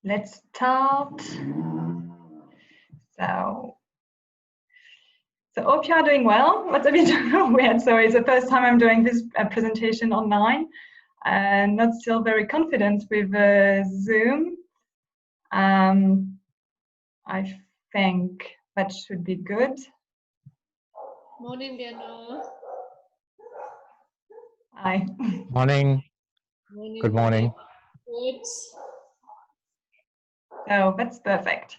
let's start. So hope you are doing well. What's a bit weird. So it's the first time I'm doing this presentation online and not still very confident with Zoom. I think that should be good. Morning, Leonor. Hi. Morning. Morning. Good morning. Good. So that's perfect.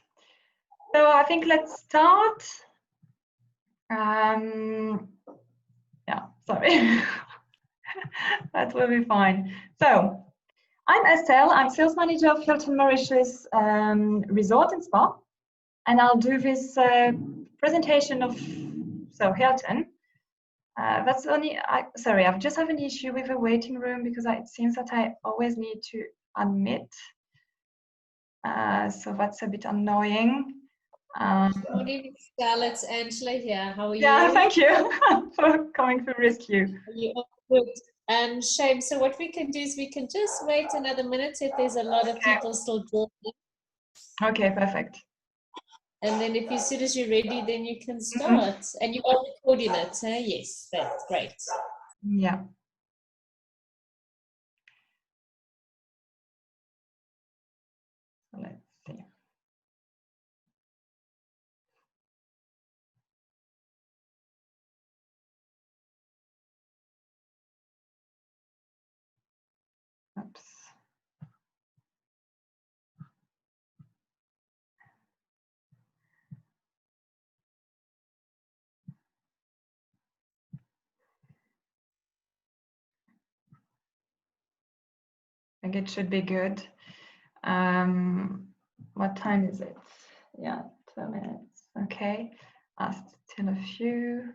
So I think let's start. Yeah, sorry. That will be fine. So I'm Estelle. I'm sales manager of Hilton Mauritius Resort and Spa, and I'll do this presentation of Hilton. That's only. Sorry, I've just have an issue with the waiting room because it seems that I always need to admit. So that's a bit annoying. Morning, Scarlett. Angela here. How are you? Yeah, thank you for coming to rescue. You are good. Shame. So what we can do is we can just wait another minute if there's a lot of people still joining. Okay, perfect. And then if as soon as you're ready, then you can start. And you are recording it, huh? Yes, that's great. Yeah. So let's see. Oops. I think it should be good. What time is it? Yeah, 2 minutes. Okay. Still a few.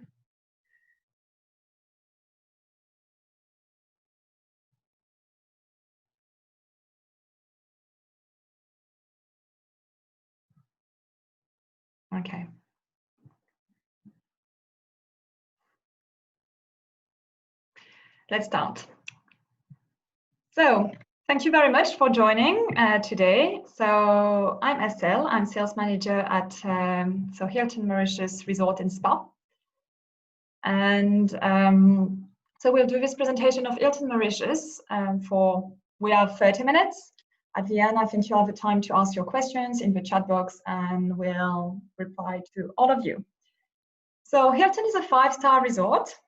Okay. Let's start. So thank you very much for joining today. So I'm Estelle. I'm sales manager at Hilton Mauritius Resort and Spa. And so we'll do this presentation of Hilton Mauritius we have 30 minutes. At the end, I think you'll have the time to ask your questions in the chat box and we'll reply to all of you. So Hilton is a 5-star resort.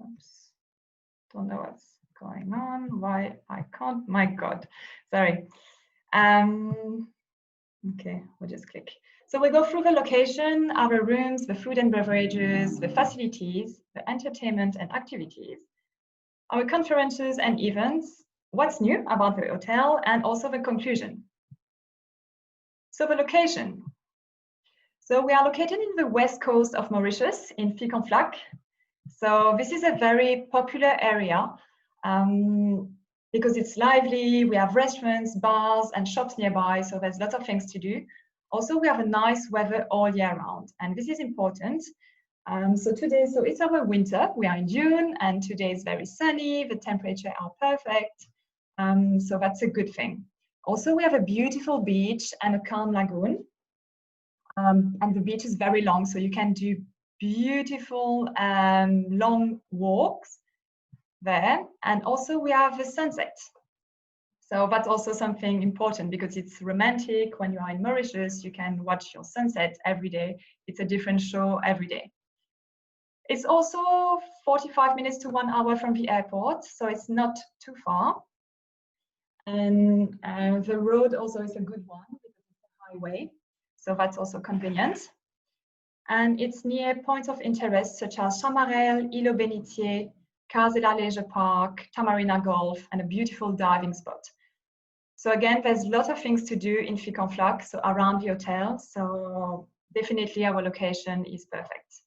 Oops. Don't know what's going on. Why I can't, my God, sorry. Okay, we'll just click. So we go through the location, our rooms, the food and beverages, the facilities, the entertainment and activities, our conferences and events, what's new about the hotel, and also the conclusion. So the location. So we are located in the west coast of Mauritius in Ficonflac. So this is a very popular area because it's lively. We have restaurants, bars, and shops nearby. So there's lots of things to do. Also, we have a nice weather all year round, and this is important. So it's our winter. We are in June, and today is very sunny. The temperatures are perfect. So that's a good thing. Also, we have a beautiful beach and a calm lagoon. And the beach is very long, so you can do beautiful long walks there. And also we have the sunset. So that's also something important because it's romantic. When you are in Mauritius, you can watch your sunset every day. It's a different show every day. It's also 45 minutes to 1 hour from the airport, so it's not too far. And the road also is a good one because it's a highway, so that's also convenient. And it's near points of interest such as Chamarel, Île aux Bénitiers, Case de la Leisure Park, Tamarina Golf, and a beautiful diving spot. So again, there's a lot of things to do in Ficonflac, so around the hotel. So definitely our location is perfect.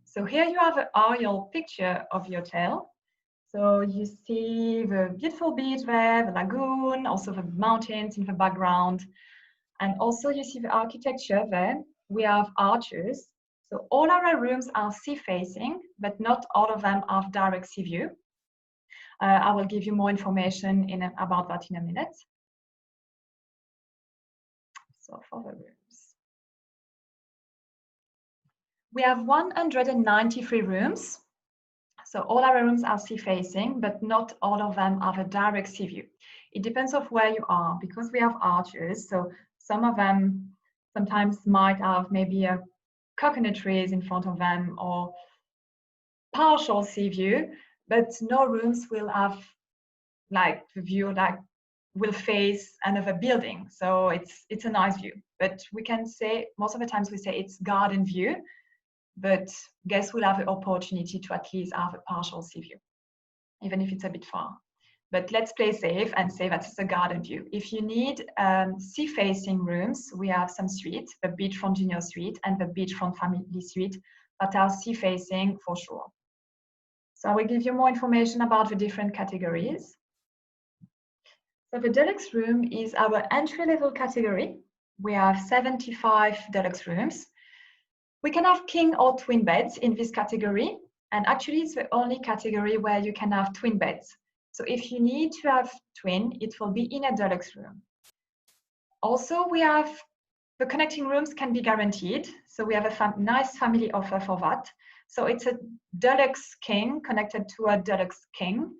So here you have an aerial picture of the hotel. So you see the beautiful beach there, the lagoon, also the mountains in the background. And also you see the architecture there. We have arches. So all our rooms are sea facing, but not all of them have direct sea view. I will give you more information about that in a minute. So for the rooms, we have 193 rooms. So all our rooms are sea facing, but not all of them have a direct sea view. It depends on where you are, because we have arches. So some of them sometimes might have maybe a coconut trees in front of them or partial sea view, but no rooms will have like the view like will face another building. So it's a nice view, but we can say most of the times we say it's garden view, but guests will have the opportunity to at least have a partial sea view, even if it's a bit far. But let's play safe and say that it's a garden view. If you need sea-facing rooms, we have some suites, the beachfront junior suite and the beachfront family suite that are sea-facing for sure. So I will give you more information about the different categories. So the deluxe room is our entry-level category. We have 75 deluxe rooms. We can have king or twin beds in this category, and actually it's the only category where you can have twin beds. So if you need to have twin, it will be in a deluxe room. Also, we have the connecting rooms can be guaranteed. So we have a nice family offer for that. So it's a deluxe king connected to a deluxe king.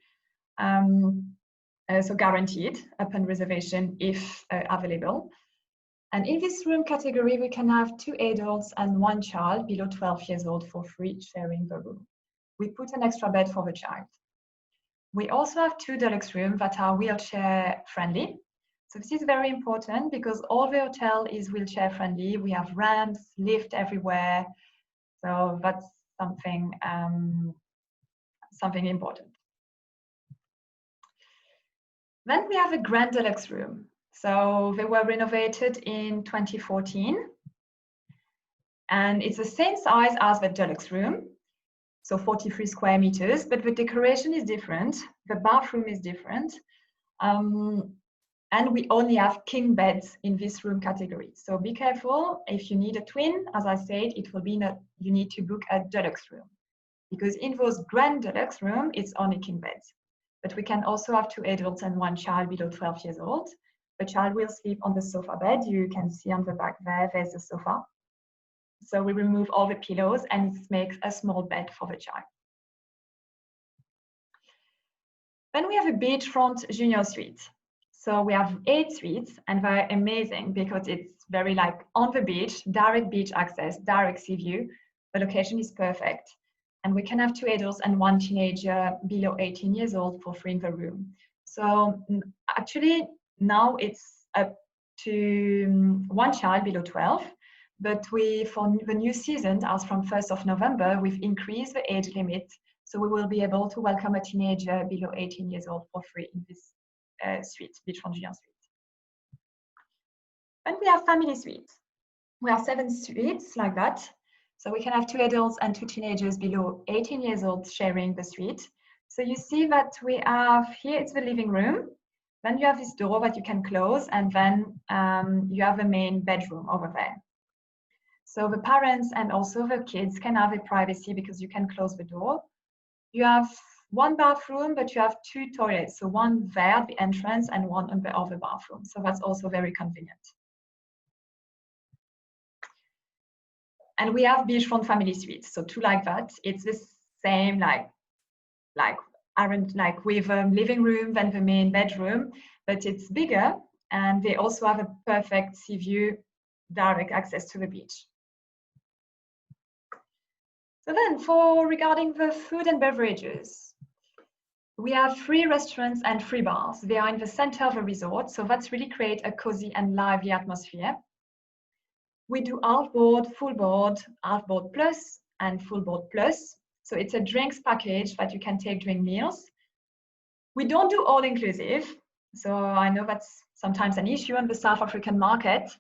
So guaranteed upon reservation if available. And in this room category, we can have 2 adults and 1 child below 12 years old for free sharing the room. We put an extra bed for the child. We also have 2 deluxe rooms that are wheelchair friendly. So this is very important because all the hotel is wheelchair friendly. We have ramps, lift everywhere. So that's something, something important. Then we have a grand deluxe room. So they were renovated in 2014. And it's the same size as the deluxe room. So 43 square meters, but the decoration is different. The bathroom is different. And we only have king beds in this room category. So be careful. If you need a twin, as I said, it will be you need to book a deluxe room. Because in those grand deluxe room, it's only king beds. But we can also have 2 adults and 1 child below 12 years old. The child will sleep on the sofa bed. You can see on the back there's a sofa. So we remove all the pillows and it makes a small bed for the child. Then we have a beachfront junior suite. So we have 8 suites and they're amazing because it's very like on the beach, direct beach access, direct sea view. The location is perfect. And we can have 2 adults and 1 teenager below 18 years old for free in the room. So actually now it's up to 1 child below 12. But for the new season, as from 1st of November, we've increased the age limit. So we will be able to welcome a teenager below 18 years old for free in this suite, beachfront junior suite. And we have family suites. We have 7 suites like that. So we can have 2 adults and 2 teenagers below 18 years old sharing the suite. So you see that we have here, it's the living room. Then you have this door that you can close, and then you have a main bedroom over there. So the parents and also the kids can have a privacy because you can close the door. You have 1 bathroom, but you have 2 toilets. So 1 there at the entrance and 1 on the other bathroom. So that's also very convenient. And we have beachfront family suites. So 2 like that. It's the same like with a living room than the main bedroom, but it's bigger. And they also have a perfect sea view, direct access to the beach. So then regarding the food and beverages, we have 3 restaurants and 3 bars. They are in the center of the resort, so that's really create a cozy and lively atmosphere. We do half board, full board, half board plus, and full board plus. So it's a drinks package that you can take during meals. We don't do all inclusive. So I know that's sometimes an issue on the South African market.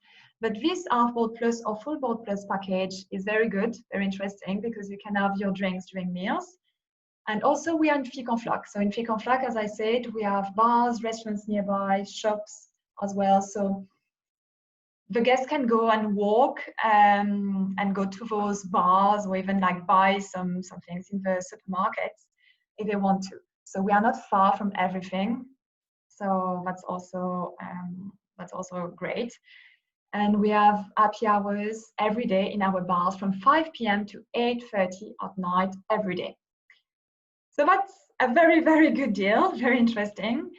But this half board plus or full board plus package is very good, very interesting, because you can have your drinks during meals. And also we are in Fic en Flac. So in Fic en Flac, as I said, we have bars, restaurants nearby, shops as well. So the guests can go and walk and go to those bars or even like buy some things in the supermarkets if they want to. So we are not far from everything. So that's also great. And we have happy hours every day in our bars from 5 p.m. to 8:30 at night every day. So that's a very, very good deal, very interesting,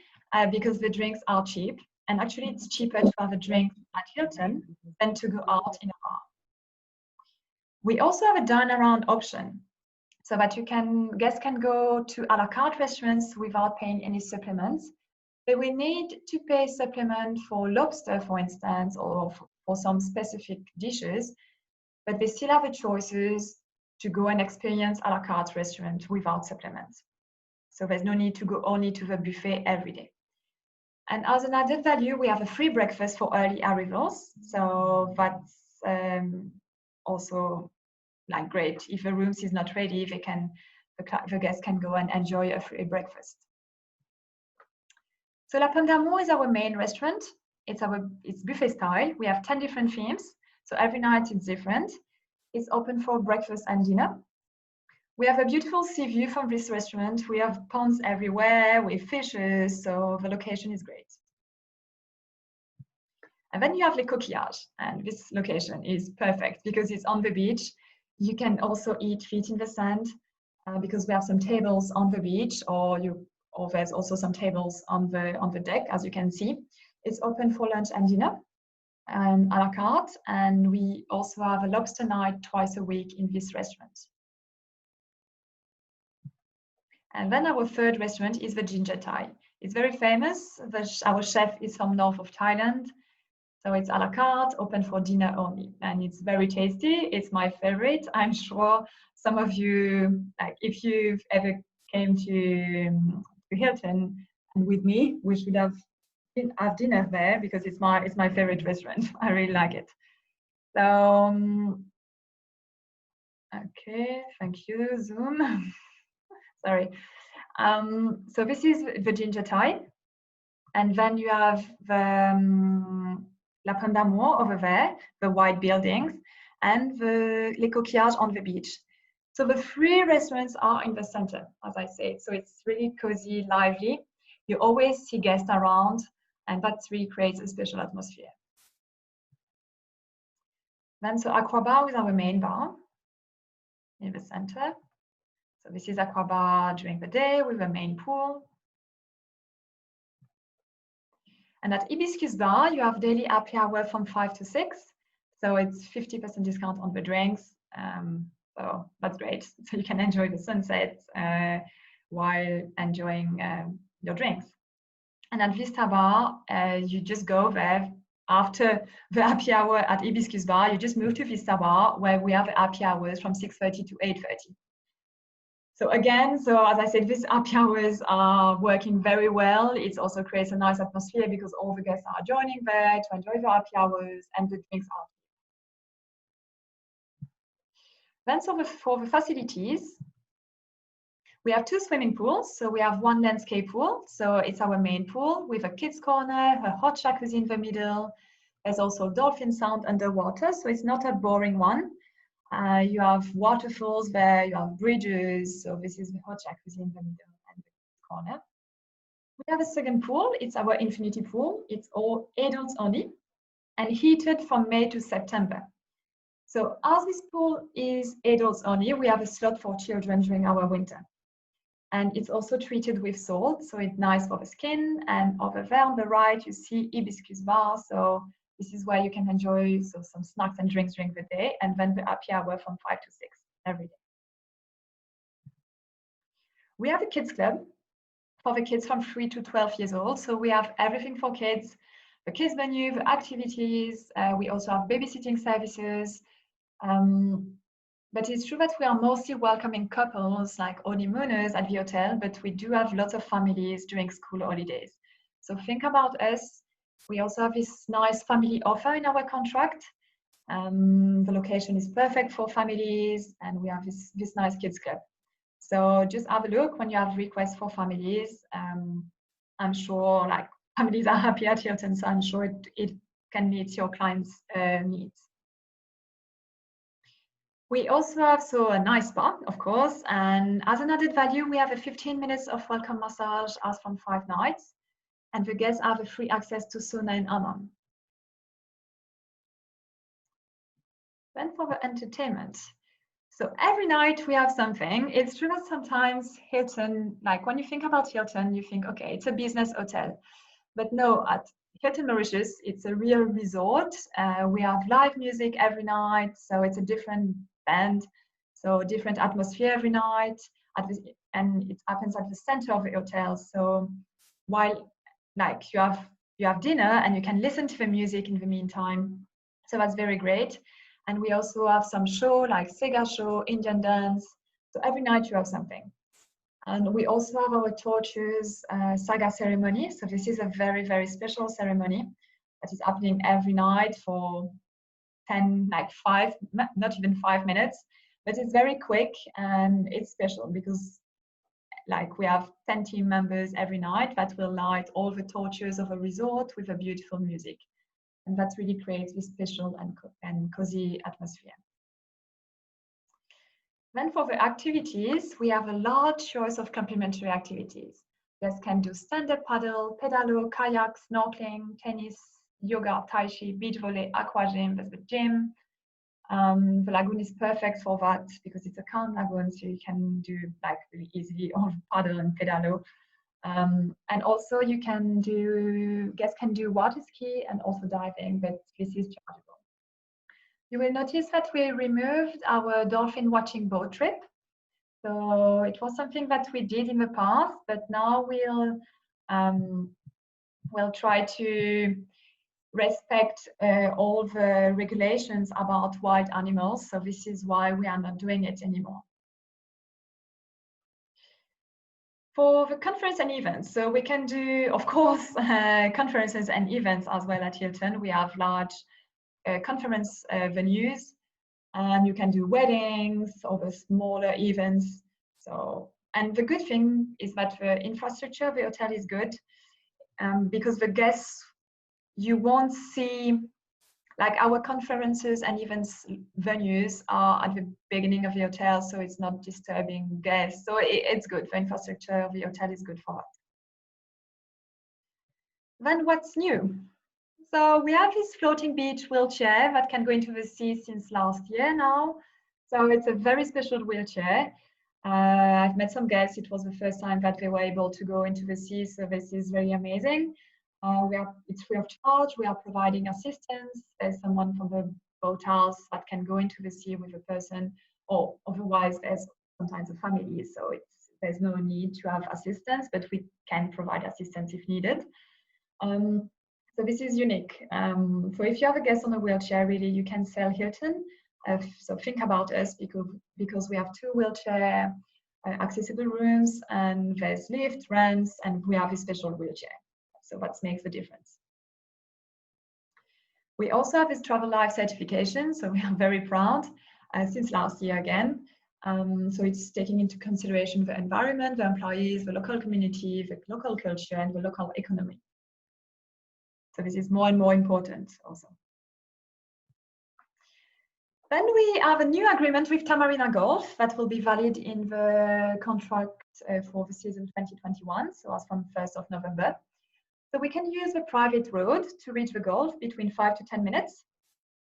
because the drinks are cheap. And actually, it's cheaper to have a drink at Hilton than to go out in a bar. We also have a dine-around option, so that guests can go to a la carte restaurants without paying any supplements. They will need to pay supplement for lobster, for instance, or for some specific dishes, but they still have the choices to go and experience a la carte restaurant without supplements. So there's no need to go only to the buffet every day. And as an added value, we have a free breakfast for early arrivals. So that's also like great. If the rooms is not ready, the guests can go and enjoy a free breakfast. So La Pomme d'Amour is our main restaurant. It's buffet style. We have 10 different themes. So every night it's different. It's open for breakfast and dinner. We have a beautiful sea view from this restaurant. We have ponds everywhere with fishes, so the location is great. And then you have Les Coquillages, and this location is perfect because it's on the beach. You can also eat feet in the sand because we have some tables on the beach, or there's also some tables on the deck, as you can see. It's open for lunch and dinner and a la carte, and we also have a lobster night twice a week in this restaurant. And then our third restaurant is the Ginger Thai. It's very famous. Our chef is from north of Thailand. So it's a la carte, open for dinner only. And it's very tasty. It's my favorite. I'm sure some of you, like if you've ever came to Hilton and with me, we should have dinner there because it's my favorite restaurant. I really like it. So, okay, thank you, Zoom. Sorry. So this is the Ginger Thai. And then you have the La Pomme d'Amour over there, the white buildings, and the Les Coquillages on the beach. So the three restaurants are in the center, as I said. So it's really cozy, lively. You always see guests around, and that really creates a special atmosphere. Then, so Aqua Bar is our main bar in the center. So this is Aqua Bar during the day with a main pool. And at Hibiscus Bar, you have daily happy hour from 5 to 6. So it's 50% discount on the drinks. So that's great. So you can enjoy the sunset while enjoying your drinks. And at Vista Bar, you just go there after the happy hour at Hibiscus Bar. You just move to Vista Bar, where we have happy hours from 6:30 to 8:30. So again, so as I said, these happy hours are working very well. It also creates a nice atmosphere because all the guests are joining there to enjoy the happy hours and the drinks are. Then so for the facilities, we have 2 swimming pools. So we have one landscape pool. So it's our main pool with a kids corner, a hot jacuzzi in the middle. There's also dolphin sound underwater. So it's not a boring one. You have waterfalls there, you have bridges. So this is the hot jacuzzi in the middle and the corner. We have a second pool. It's our infinity pool. It's all adults only and heated from May to September. So as this pool is adults only, we have a slot for children during our winter. And it's also treated with salt, so it's nice for the skin. And over there on the right, you see Hibiscus Bar. So this is where you can enjoy some snacks and drinks during the day, and then the happy hour from 5 to 6 every day. We have a kids club for the kids from 3 to 12 years old. So we have everything for kids, the kids menu, the activities. We also have babysitting services. But it's true that we are mostly welcoming couples like honeymooners at the hotel, but we do have lots of families during school holidays. So think about us. We also have this nice family offer in our contract. The location is perfect for families, and we have this nice kids club. So just have a look when you have requests for families. I'm sure like families are happy at Hilton, so I'm sure it can meet your clients' needs. We also have a nice spa, of course, and as an added value, we have a 15 minutes of welcome massage as from 5 nights, and the guests have a free access to sauna and hammam. Then for the entertainment. So every night we have something. It's true that sometimes Hilton, like when you think about Hilton, you think, okay, it's a business hotel. But no, at Hilton Mauritius, it's a real resort. We have live music every night, so it's a different band, so different atmosphere every night, and it happens at the center of the hotel. So while like you have dinner and you can listen to the music in the meantime, so that's very great. And we also have some show like Sega show, Indian dance. So every night you have something. And we also have our torches saga ceremony. So this is a very, very special ceremony that is happening every night for 10, like 5, not even 5 minutes, but it's very quick and it's special because like we have 10 team members every night that will light all the torches of a resort with a beautiful music. And that really creates this special and cozy atmosphere. Then for the activities, we have a large choice of complementary activities. Guests can do stand-up paddle, pedalo, kayak, snorkeling, tennis, yoga, tai chi, beach volley, aqua gym, there's the gym. The lagoon is perfect for that because it's a calm lagoon, so you can do like really easily all paddle and pedalo. And also guests can do water ski and also diving, but this is chargeable. You will notice that we removed our dolphin watching boat trip. So it was something that we did in the past, but now we'll try to respect all the regulations about wild animals. So this is why we are not doing it anymore. For the conference and events, so we can do, of course, conferences and events as well at Hilton. We have large conference venues, and you can do weddings or the smaller events. So, and the good thing is that the infrastructure of the hotel is good because the guests, you won't see, like our conferences and events venues are at the beginning of the hotel, so it's not disturbing guests. So it's good. The infrastructure of the hotel is good for that. Then what's new? So we have this floating beach wheelchair that can go into the sea since last year now. So it's a very special wheelchair. I've met some guests. It was the first time that they were able to go into the sea. So this is very amazing. It's free of charge. We are providing assistance. There's someone from the boathouse that can go into the sea with a person, or otherwise there's sometimes a family. So there's no need to have assistance, but we can provide assistance if needed. So this is unique. So if you have a guest on a wheelchair, really, you can sell Hilton. So think about us because we have 2 wheelchair accessible rooms, and there's lift, ramps, and we have a special wheelchair. So that makes the difference. We also have this Travel Life certification, so we are very proud since last year again. So it's taking into consideration the environment, the employees, the local community, the local culture, and the local economy. So this is more and more important also. Then we have a new agreement with Tamarina Golf that will be valid in the contract for the season 2021, so as from 1st of November. So we can use the private road to reach the golf between 5 to 10 minutes.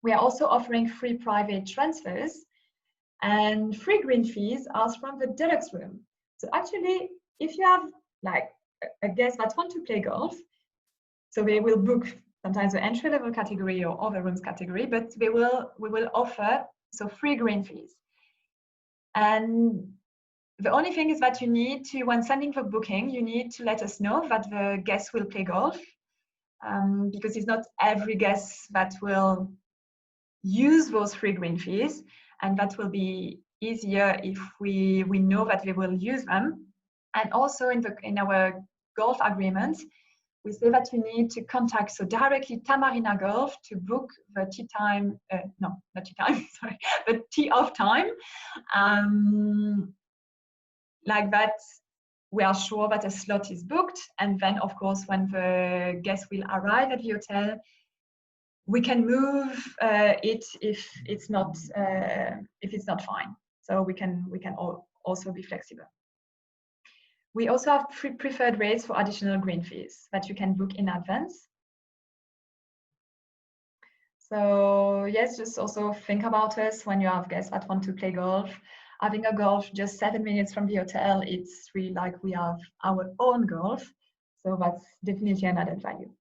We are also offering free private transfers and free green fees as from the deluxe room. So actually, if you have like a guest that wants to play golf, so they will book sometimes the entry-level category or other rooms category, but we will offer free green fees. And the only thing is that you need to, when sending the booking, you need to let us know that the guest will play golf, because it's not every guest that will use those free green fees, and that will be easier if we know that they will use them. And also in our golf agreement, we say that you need to contact directly Tamarina Golf to book the tee time, no, not tee time, sorry, the tee off time. Like that, we are sure that a slot is booked. And then, of course, when the guest will arrive at the hotel, we can move it if it's not fine. So we can also be flexible. We also have preferred rates for additional green fees that you can book in advance. So yes, just also think about us when you have guests that want to play golf. Having a golf just 7 minutes from the hotel, it's really like we have our own golf. So that's definitely an added value.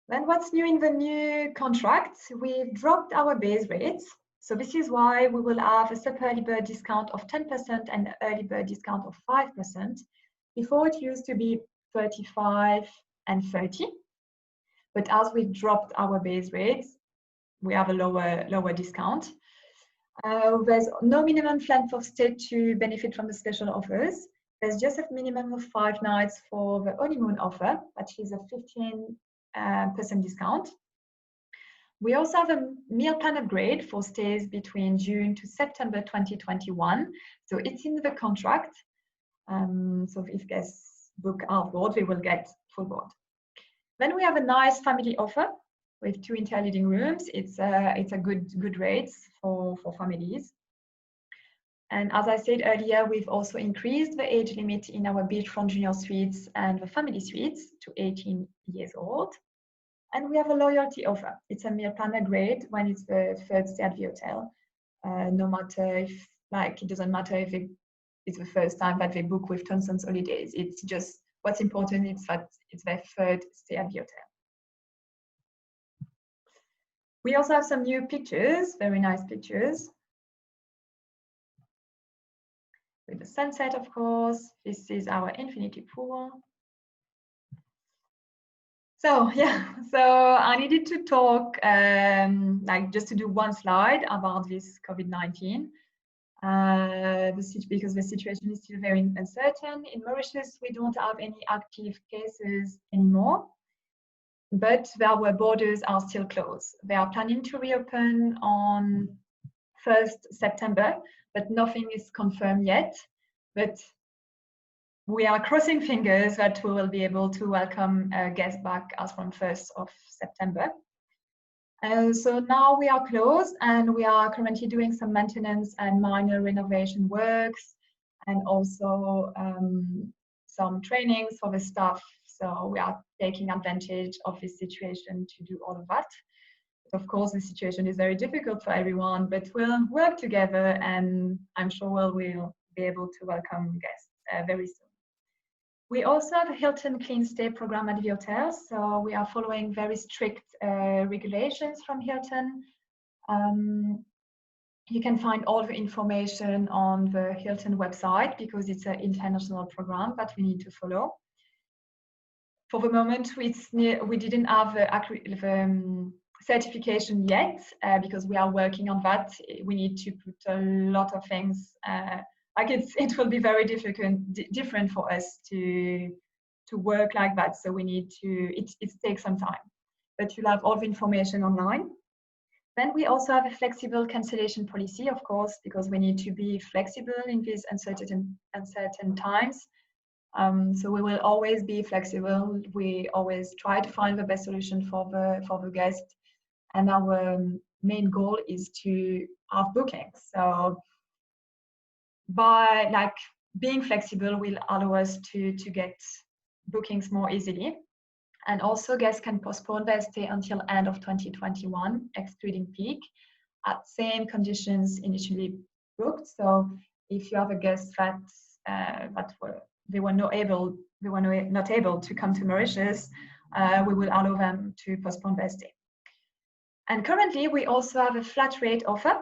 Then what's new in the new contract? We've dropped our base rates. So this is why we will have a sub early bird discount of 10% and early bird discount of 5%. Before it used to be 35 and 30. But as we dropped our base rates, we have a lower discount. There's no minimum length of stay to benefit from the special offers. There's just a minimum of 5 nights for the honeymoon offer, which is a 15% discount. We also have a meal plan upgrade for stays between June to September 2021. So it's in the contract. So if guests book half board, they will get full board. Then we have a nice family offer with 2 interleading rooms. It's a good rates for families. And as I said earlier, we've also increased the age limit in our beachfront junior suites and the family suites to 18 years old. And we have a loyalty offer. It's a meal plan upgrade when it's the third stay at the hotel. No matter if, like, it doesn't matter if it's the first time that they book with Thomson's Holidays. It's just what's important is that it's their third stay at the hotel. We also have some new pictures, very nice pictures. With the sunset, of course. This is our infinity pool. So yeah, so I needed to talk, like just to do one slide about this COVID-19, because the situation is still very uncertain. In Mauritius, we don't have any active cases anymore, but our borders are still closed. They are planning to reopen on 1st September, but nothing is confirmed yet. But we are crossing fingers that we will be able to welcome guests back as from 1st of September. So now we are closed and we are currently doing some maintenance and minor renovation works and also some trainings for the staff. So we are taking advantage of this situation to do all of that. But of course, the situation is very difficult for everyone, but we'll work together and I'm sure we'll be able to welcome guests very soon. We also have a Hilton Clean Stay program at the hotel, so we are following very strict regulations from Hilton. You can find all the information on the Hilton website because it's an international program that we need to follow. For the moment, we didn't have the certification yet because we are working on that. We need to put a lot of things. Like it will be very different for us to work like that. So we need to, it takes some time, but you'll have all the information online. Then we also have a flexible cancellation policy, of course, because we need to be flexible in these uncertain times. So we will always be flexible. We always try to find the best solution for the guest. And our main goal is to have bookings. So by like being flexible will allow us to get bookings more easily. And also guests can postpone their stay until end of 2021, excluding peak, at same conditions initially booked. So if you have a guest that they were not able to come to Mauritius, we will allow them to postpone their stay. And currently we also have a flat rate offer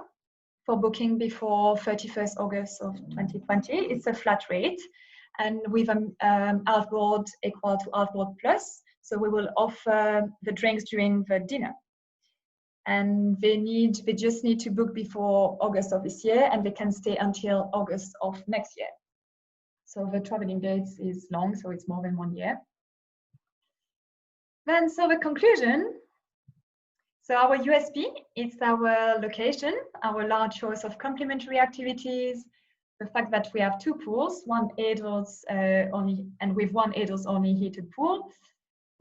for booking before 31st August of 2020. It's a flat rate and with half board equal to half board plus. So we will offer the drinks during the dinner. And they just need to book before August of this year and they can stay until August of next year. So the traveling dates is long, so it's more than 1 year. Then, so the conclusion. So our USP is our location, our large choice of complementary activities, the fact that we have 2 pools, one adults only, and with one adults only heated pool.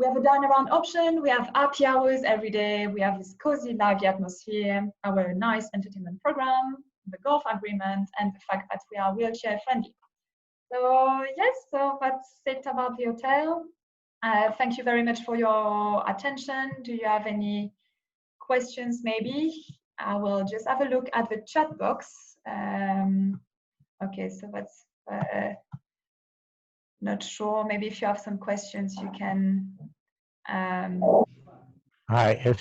We have a dine around option. We have happy hours every day. We have this cozy, lively atmosphere, our nice entertainment program, the golf agreement, and the fact that we are wheelchair friendly. So yes, so that's it about the hotel. Thank you very much for your attention. Do you have any questions maybe? I will just have a look at the chat box. Okay, so that's not sure. Maybe if you have some questions, you can. Hi,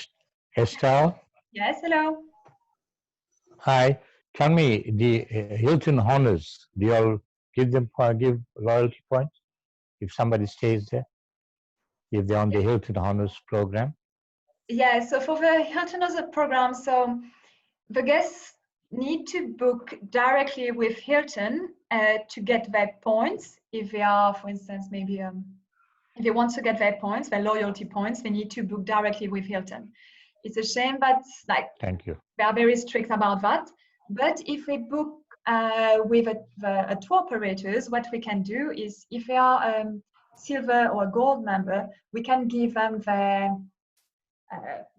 Estelle. Yes, hello. Hi. Tell me, the Hilton Honors, do you all give loyalty points if somebody stays there? If they're on the Hilton Honors program? Yeah, so for the Hilton Honors program, so the guests need to book directly with Hilton to get their points. If they are, for instance, maybe if they want to get their points, their loyalty points, they need to book directly with Hilton. It's a shame, but like, thank you. They are very strict about that. But if we book with a tour operators, what we can do is, if they are silver or gold member, we can give them their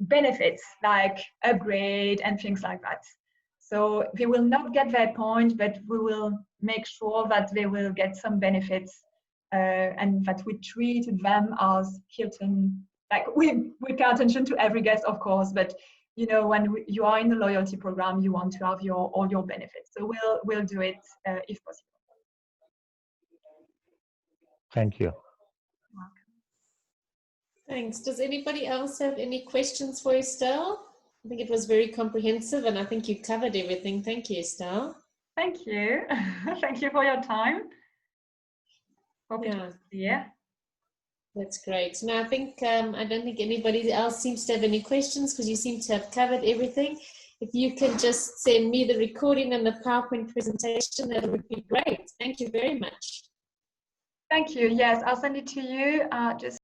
benefits like upgrade and things like that. So they will not get their point, but we will make sure that they will get some benefits and that we treat them as Hilton. Like we pay attention to every guest, of course, but you know, when you are in the loyalty program, you want to have all your benefits. So we'll do it if possible. Thank you. Thanks. Does anybody else have any questions for Estelle? I think it was very comprehensive and I think you covered everything. Thank you, Estelle. Thank you. Thank you for your time. Hope yeah. Yeah. That's great. No, I think I don't think anybody else seems to have any questions because you seem to have covered everything. If you can just send me the recording and the PowerPoint presentation, that would be great. Thank you very much. Thank you. Yes, I'll send it to you. Just